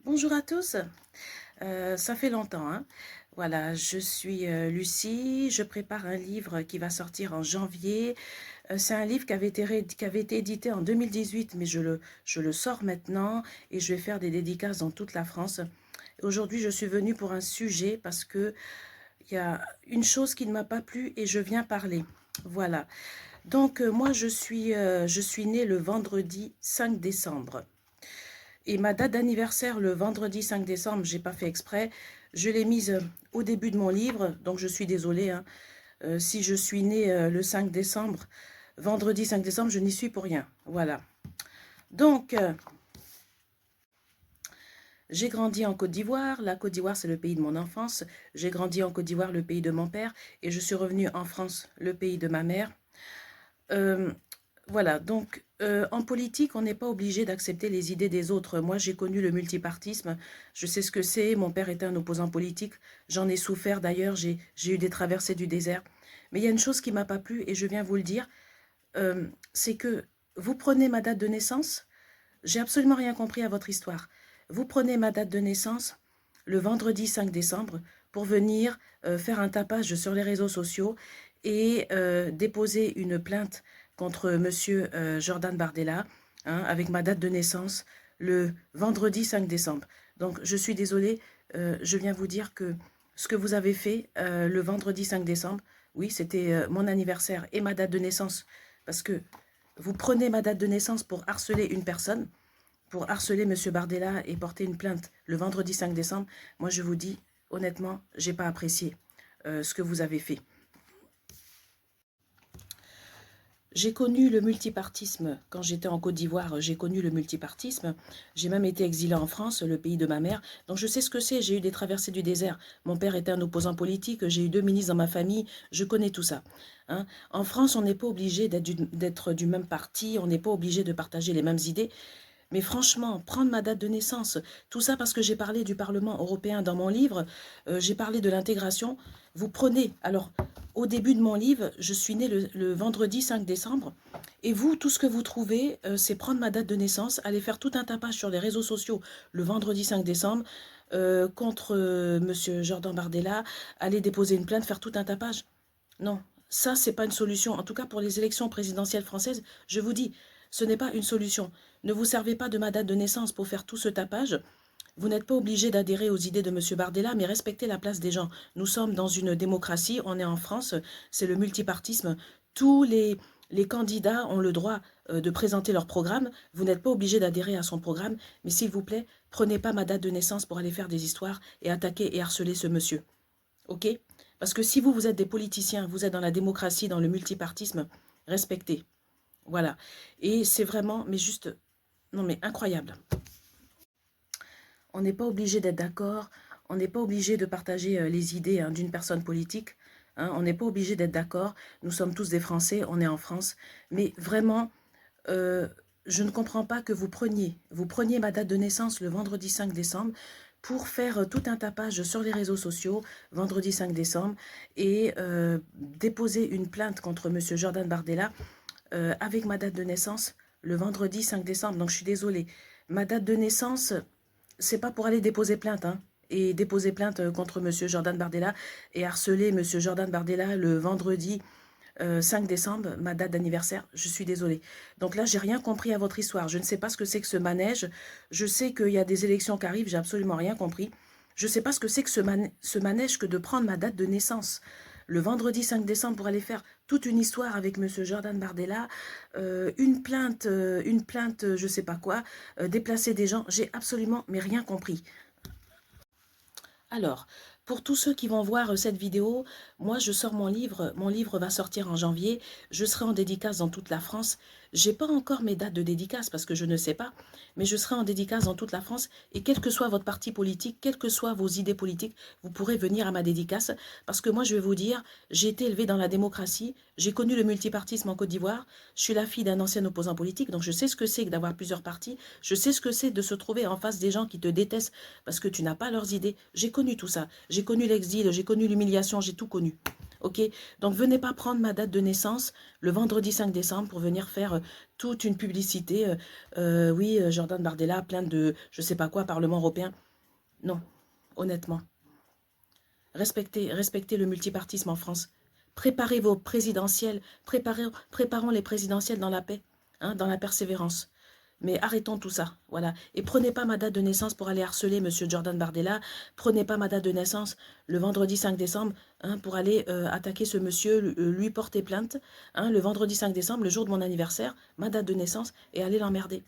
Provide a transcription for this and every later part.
Bonjour à tous, ça fait longtemps, hein. Voilà, je suis Lucie, je prépare un livre qui va sortir en janvier. C'est un livre qui avait été édité en 2018, mais je le sors maintenant et je vais faire des dédicaces dans toute la France. Aujourd'hui, je suis venue pour un sujet parce que il y a une chose qui ne m'a pas plu et je viens parler. Voilà. Donc, moi, je suis née le vendredi 5 décembre. Et ma date d'anniversaire, le vendredi 5 décembre, j'ai pas fait exprès. Je l'ai mise au début de mon livre, donc je suis désolée, hein. Si je suis née le 5 décembre, vendredi 5 décembre, je n'y suis pour rien. Voilà. Donc, j'ai grandi en Côte d'Ivoire. La Côte d'Ivoire, c'est le pays de mon enfance. J'ai grandi en Côte d'Ivoire, le pays de mon père. Et je suis revenue en France, le pays de ma mère. Euh, Voilà, donc en politique, on n'est pas obligé d'accepter les idées des autres. Moi, j'ai connu le multipartisme, je sais ce que c'est. Mon père était un opposant politique, j'en ai souffert d'ailleurs, j'ai eu des traversées du désert. Mais il y a une chose qui m'a pas plu et je viens vous le dire, c'est que vous prenez ma date de naissance, j'ai absolument rien compris à votre histoire. Vous prenez ma date de naissance, le vendredi 5 décembre, pour venir faire un tapage sur les réseaux sociaux et déposer une plainte contre monsieur Jordan Bardella, hein, avec ma date de naissance, le vendredi 5 décembre. Donc, je suis désolée, je viens vous dire que ce que vous avez fait le vendredi 5 décembre, oui, c'était mon anniversaire et ma date de naissance, parce que vous prenez ma date de naissance pour harceler une personne, pour harceler monsieur Bardella et porter une plainte le vendredi 5 décembre. Moi, je vous dis, honnêtement, j'ai pas apprécié ce que vous avez fait. J'ai connu le multipartisme quand j'étais en Côte d'Ivoire. J'ai connu le multipartisme. J'ai même été exilée en France, le pays de ma mère. Donc je sais ce que c'est. J'ai eu des traversées du désert. Mon père était un opposant politique. J'ai eu 2 ministres dans ma famille. Je connais tout ça, hein. En France, on n'est pas obligé d'être du même parti. On n'est pas obligé de partager les mêmes idées. Mais franchement, prendre ma date de naissance, tout ça parce que j'ai parlé du Parlement européen dans mon livre, j'ai parlé de l'intégration. Vous prenez, alors, au début de mon livre, je suis née le vendredi 5 décembre, et vous, tout ce que vous trouvez, c'est prendre ma date de naissance, aller faire tout un tapage sur les réseaux sociaux le vendredi 5 décembre, contre monsieur Jordan Bardella, aller déposer une plainte, faire tout un tapage. Non, ça, c'est pas une solution. En tout cas, pour les élections présidentielles françaises, je vous dis, ce n'est pas une solution. Ne vous servez pas de ma date de naissance pour faire tout ce tapage. Vous n'êtes pas obligé d'adhérer aux idées de M. Bardella, mais respectez la place des gens. Nous sommes dans une démocratie, on est en France, c'est le multipartisme. Tous les candidats ont le droit de présenter leur programme. Vous n'êtes pas obligé d'adhérer à son programme, mais s'il vous plaît, prenez pas ma date de naissance pour aller faire des histoires et attaquer et harceler ce monsieur. Ok? Parce que si vous, vous êtes des politiciens, vous êtes dans la démocratie, dans le multipartisme, respectez. Voilà. Et c'est vraiment, mais juste, non mais incroyable. On n'est pas obligé d'être d'accord, on n'est pas obligé de partager les idées, hein, d'une personne politique, hein, on n'est pas obligé d'être d'accord. Nous sommes tous des Français, on est en France. Mais vraiment, euh, je ne comprends pas que vous preniez ma date de naissance le vendredi 5 décembre pour faire tout un tapage sur les réseaux sociaux, vendredi 5 décembre, et déposer une plainte contre monsieur Jordan Bardella avec ma date de naissance le vendredi 5 décembre. Donc je suis désolée. Ma date de naissance, c'est pas pour aller déposer plainte, hein, et déposer plainte contre monsieur Jordan Bardella et harceler monsieur Jordan Bardella le vendredi 5 décembre, ma date d'anniversaire. Je suis désolée. Donc là, j'ai rien compris à votre histoire. Je ne sais pas ce que c'est que ce manège. Je sais qu'il y a des élections qui arrivent. J'ai absolument rien compris. Je ne sais pas ce que c'est que ce manège que de prendre ma date de naissance le vendredi 5 décembre pour aller faire toute une histoire avec monsieur Jordan Bardella, une plainte, je sais pas quoi, déplacer des gens. J'ai absolument mais rien compris. Alors, pour tous ceux qui vont voir cette vidéo, moi je sors mon livre va sortir en janvier, je serai en dédicace dans toute la France. J'ai pas encore mes dates de dédicace parce que je ne sais pas, mais je serai en dédicace dans toute la France et quel que soit votre parti politique, quelles que soient vos idées politiques, vous pourrez venir à ma dédicace parce que moi je vais vous dire, j'ai été élevée dans la démocratie, j'ai connu le multipartisme en Côte d'Ivoire, je suis la fille d'un ancien opposant politique, donc je sais ce que c'est que d'avoir plusieurs partis, je sais ce que c'est de se trouver en face des gens qui te détestent parce que tu n'as pas leurs idées. J'ai connu tout ça. J'ai connu l'exil, j'ai connu l'humiliation, j'ai tout connu. ok? Donc, venez pas prendre ma date de naissance le vendredi 5 décembre pour venir faire toute une publicité. Oui, Jordan Bardella, plein de, je sais pas quoi, Parlement européen. Non, honnêtement. Respectez le multipartisme en France. Préparez vos présidentielles. Préparons les présidentielles dans la paix, hein, dans la persévérance. Mais arrêtons tout ça, voilà. Et prenez pas ma date de naissance pour aller harceler Monsieur Jordan Bardella. Prenez pas ma date de naissance le vendredi 5 décembre hein, pour aller attaquer ce monsieur, lui porter plainte. Hein, le vendredi 5 décembre, le jour de mon anniversaire, ma date de naissance, et aller l'emmerder.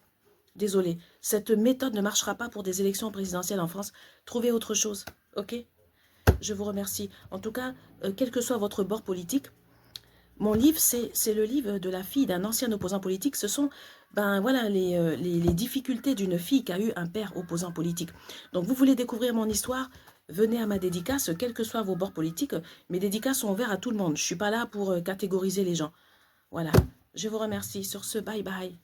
Désolé, cette méthode ne marchera pas pour des élections présidentielles en France. Trouvez autre chose, ok? Je vous remercie. En tout cas, quel que soit votre bord politique, mon livre, c'est le livre de la fille d'un ancien opposant politique. Ce sont ben, voilà, les difficultés d'une fille qui a eu un père opposant politique. Donc, vous voulez découvrir mon histoire? Venez à ma dédicace, quels que soient vos bords politiques. Mes dédicaces sont ouvertes à tout le monde. Je ne suis pas là pour catégoriser les gens. Voilà. Je vous remercie. Sur ce, bye bye.